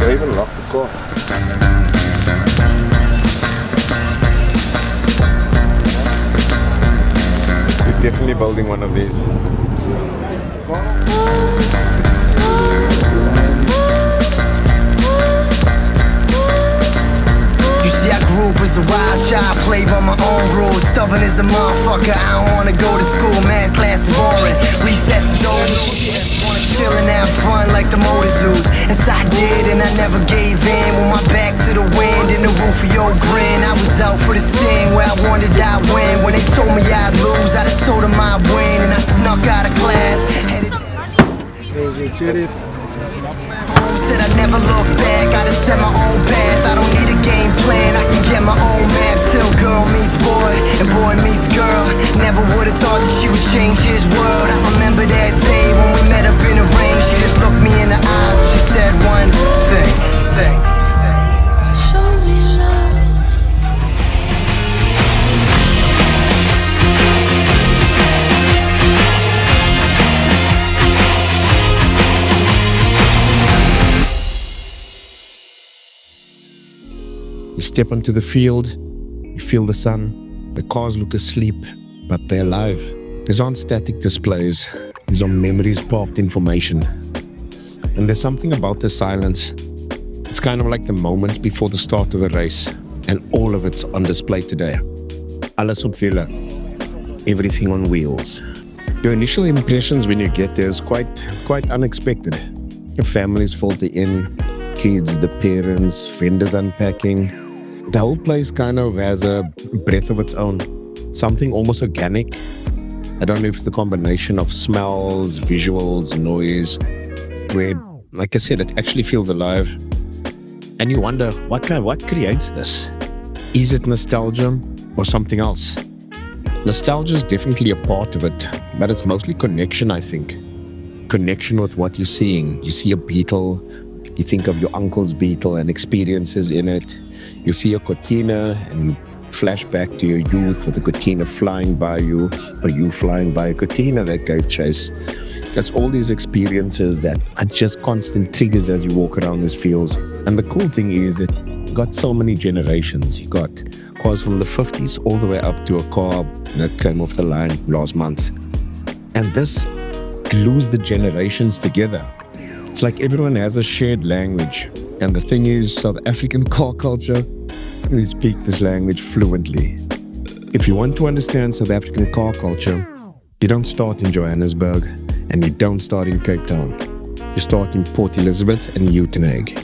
They even locked the car. We're definitely building one of these. You see, I grew up as a wild child, played by my own rules. Stubborn as a motherfucker, I don't wanna go to school. Math class is boring, recess is over. Wanna chill and have fun like the motor dudes. And so I did, and I never gave in. With my back to the wind and the roof of your grin. I was out for the sting, where I wanted I'd win. When they told me I'd lose, I just told them I'd win. And I snuck out of class. Said I'd never look back, I just set my own path. I don't need a game plan, I can get my own map. Till girl meets boy, and boy meets girl. Never would've thought that she would change his world. I remember that day when we met up in the rain. She just looked me in the eyes and she said one thing. Show me love. You step onto the field, you feel the sun, the cars look asleep, but they're alive. These aren't static displays, these are memories parked information. And there's something about the silence. It's kind of like the moments before the start of a race, and all of it's on display today. Alles op wiele, everything on wheels. Your initial impressions when you get there is quite unexpected. Your family's filter in, kids, the parents, vendors unpacking. The whole place kind of has a breath of its own, something almost organic. I don't know if it's the combination of smells, visuals, noise, where, like I said, it actually feels alive. And you wonder, what creates this? Is it nostalgia or something else? Nostalgia is definitely a part of it, but it's mostly connection, I think. Connection with what you're seeing. You see a beetle, you think of your uncle's beetle and experiences in it. You see a cortina and you flash back to your youth with a cortina flying by you, or you flying by a cortina that gave chase. That's all these experiences that are just constant triggers as you walk around these fields. And the cool thing is that you got so many generations. You got cars from the 50s all the way up to a car that came off the line last month. And this glues the generations together. It's like everyone has a shared language. And the thing is, South African car culture, we speak this language fluently. If you want to understand South African car culture, you don't start in Johannesburg and you don't start in Cape Town. You start in Port Elizabeth and Uitenhage.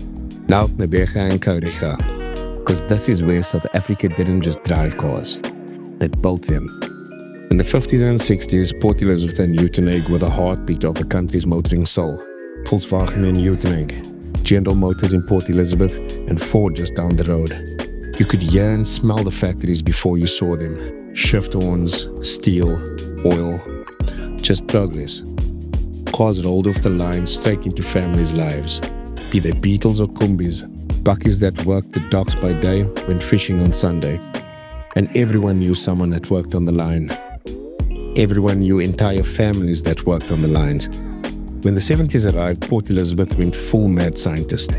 Now Nebega and Kauriga. Because this is where South Africa didn't just drive cars, they built them. In the 50s and 60s, Port Elizabeth and Uitenhage were the heartbeat of the country's motoring soul. Volkswagen in Uitenhage, General Motors in Port Elizabeth, and Ford just down the road. You could hear and smell the factories before you saw them. Shift horns, steel, oil, just progress. Cars rolled off the line straight into families' lives. Be they Beetles or Kumbis, buckies that worked the docks by day went fishing on Sunday. And everyone knew someone that worked on the line. Everyone knew entire families that worked on the lines. When the 70s arrived, Port Elizabeth went full mad scientist.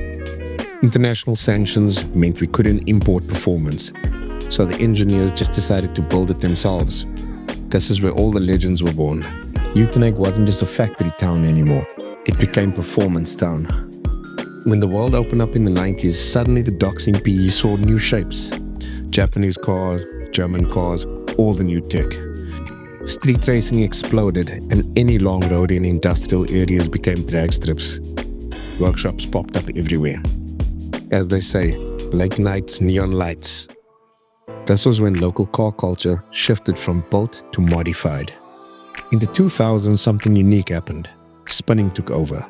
International sanctions meant we couldn't import performance, so the engineers just decided to build it themselves. This is where all the legends were born. Uitenhage wasn't just a factory town anymore, it became performance town. When the world opened up in the 90s, suddenly the docks in PE saw new shapes. Japanese cars, German cars, all the new tech. Street racing exploded and any long road in industrial areas became drag strips. Workshops popped up everywhere. As they say, late nights, neon lights. This was when local car culture shifted from built to modified. In the 2000s, something unique happened. Spinning took over.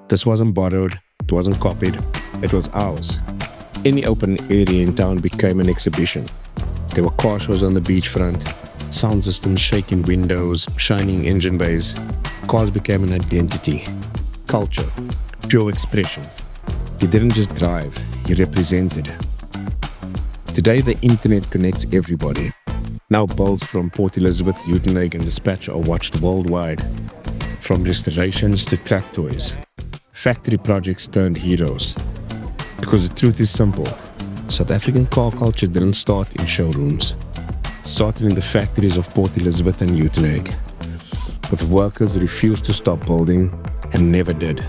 This wasn't borrowed, it wasn't copied, it was ours. Any open area in town became an exhibition. There were car shows on the beachfront, sound systems shaking windows, shining engine bays. Cars became an identity, culture, pure expression. You didn't just drive, you represented. Today the internet connects everybody. Now builds from Port Elizabeth, Uitenhage and Dispatch are watched worldwide. From restorations to track toys. Factory projects turned heroes. Because the truth is simple. South African car culture didn't start in showrooms. It started in the factories of Port Elizabeth and Uitenhage, with workers who refused to stop building and never did.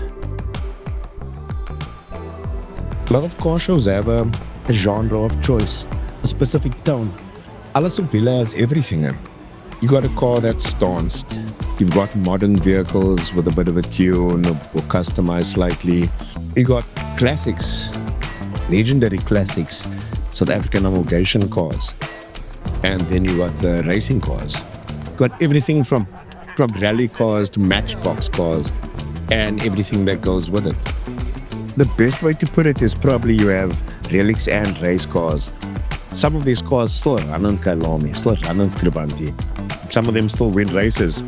A lot of car shows have a genre of choice, a specific tone. Alles op Wiele has everything. You got a car that's stanced. You've got modern vehicles with a bit of a tune or customized slightly. You got classics, legendary classics, South African homologation cars. And then you got the racing cars. You got everything from rally cars to matchbox cars and everything that goes with it. The best way to put it is probably you have relics and race cars. Some of these cars still run on Kalami, still run on Scribanti. Some of them still win races.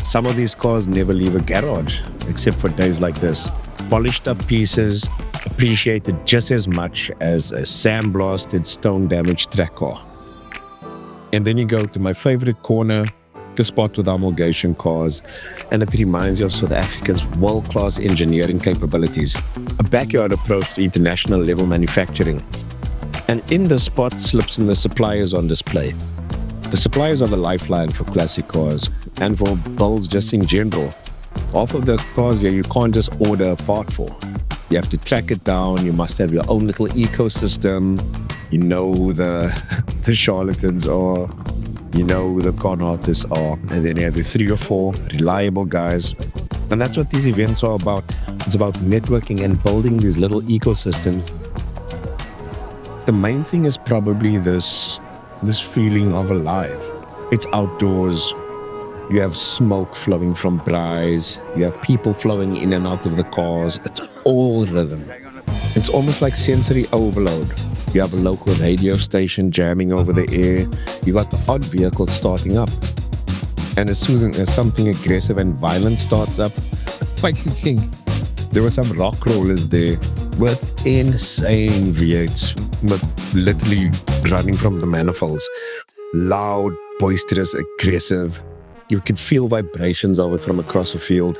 Some of these cars never leave a garage, except for days like this. Polished up pieces, appreciated just as much as a sandblasted, stone-damaged track car. And then you go to my favorite corner, the spot with homologation cars, and it reminds you of South Africa's world-class engineering capabilities, a backyard approach to international level manufacturing. And in this spot slips in the suppliers on display. The suppliers are the lifeline for classic cars and for builds just in general. Half of the cars here you can't just order a part for. You have to track it down, you must have your own little ecosystem. You know who the charlatans are, you know who the con artists are, and then you have your 3 or 4 reliable guys. And that's what these events are about. It's about networking and building these little ecosystems. The main thing is probably this feeling of alive. It's outdoors. You have smoke flowing from braais. You have people flowing in and out of the cars. It's all rhythm. It's almost like sensory overload. You have a local radio station jamming over the air. You got the odd vehicle starting up. And as soon as something aggressive and violent starts up, what do you think? There were some rock rollers there with insane V8s, but literally running from the manifolds. Loud, boisterous, aggressive. You could feel vibrations of it from across a field.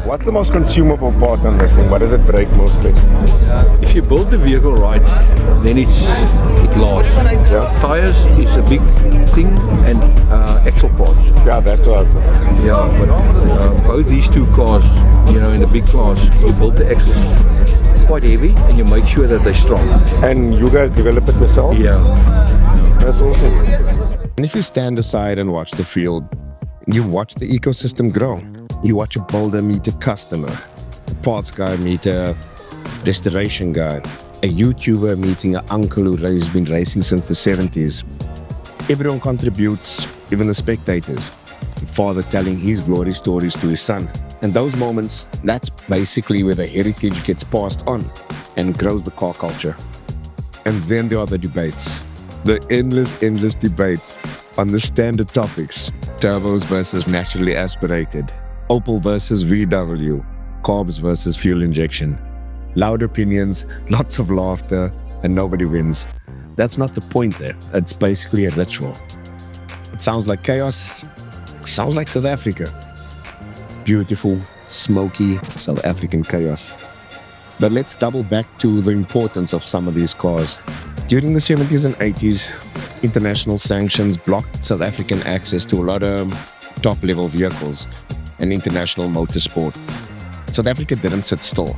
What's the most consumable part on this thing? What does it break mostly? If you build the vehicle right, then it lasts. Yeah. Tires is a big thing, and axle parts. Yeah, that's what. Yeah, but both these two cars, in the big class, you build the axles quite heavy, and you make sure that they're strong. And you guys develop it yourself? Yeah. That's awesome. And if you stand aside and watch the field, you watch the ecosystem grow. You watch a builder meet a customer, a parts guy meet a restoration guy, a YouTuber meeting an uncle who's been racing since the 70s. Everyone contributes, even the spectators. The father telling his glory stories to his son. And those moments, that's basically where the heritage gets passed on and grows the car culture. And then there are the debates. The endless debates on the standard topics. Turbos versus naturally aspirated. Opel versus VW. Carbs versus fuel injection. Loud opinions, lots of laughter, and nobody wins. That's not the point there. It's basically a ritual. It sounds like chaos. Sounds like South Africa. Beautiful, smoky South African chaos. But let's double back to the importance of some of these cars. During the 70s and 80s, international sanctions blocked South African access to a lot of top-level vehicles and international motorsport. South Africa didn't sit still.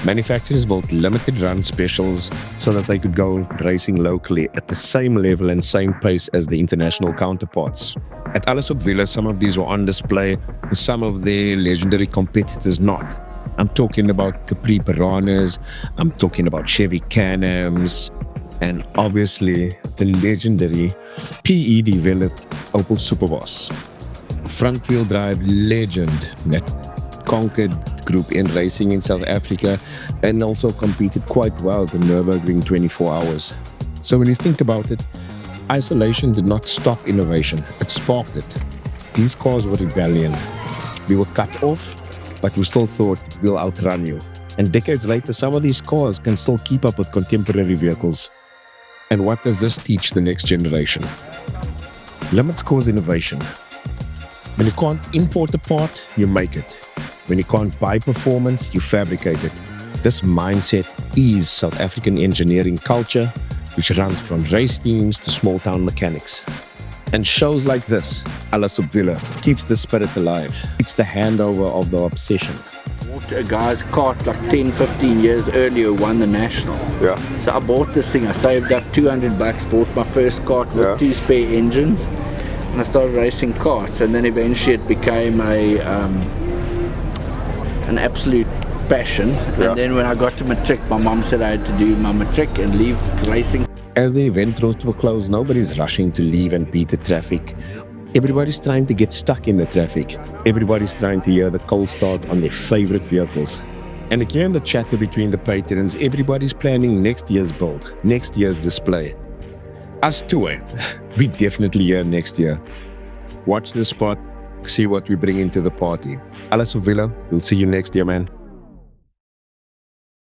Manufacturers built limited run specials so that they could go racing locally at the same level and same pace as the international counterparts. At Alles op Wiele, some of these were on display, and some of their legendary competitors not. I'm talking about Capri Piranhas, I'm talking about Chevy Can-Ams, and obviously the legendary PE-developed Opel Superboss. Front-wheel drive legend that conquered Group N racing in South Africa and also competed quite well at the Nürburgring 24 hours. So when you think about it, isolation did not stop innovation, it sparked it. These cars were rebellion. We were cut off, but we still thought we'll outrun you. And decades later, some of these cars can still keep up with contemporary vehicles. And what does this teach the next generation? Limits cause innovation. When you can't import a part, you make it. When you can't buy performance, you fabricate it. This mindset is South African engineering culture, which runs from race teams to small town mechanics. And shows like this, Alles op Wiele, keeps the spirit alive. It's the handover of the obsession. A guy's kart like 10, 15 years earlier won the nationals. Yeah. So I bought this thing, I saved up $200, bought my first kart with Yeah. 2 spare engines, and I started racing karts, and then eventually it became an absolute passion. Yeah. And then when I got to matric, my mom said I had to do my matric and leave racing. As the event draws to a close, nobody's rushing to leave and beat the traffic. Everybody's trying to get stuck in the traffic. Everybody's trying to hear the cold start on their favorite vehicles. And again, in the chatter between the patrons, everybody's planning next year's build, next year's display. Us too, eh? We definitely here next year. Watch the spot, see what we bring into the party. Alles op Wiele, we'll see you next year, man.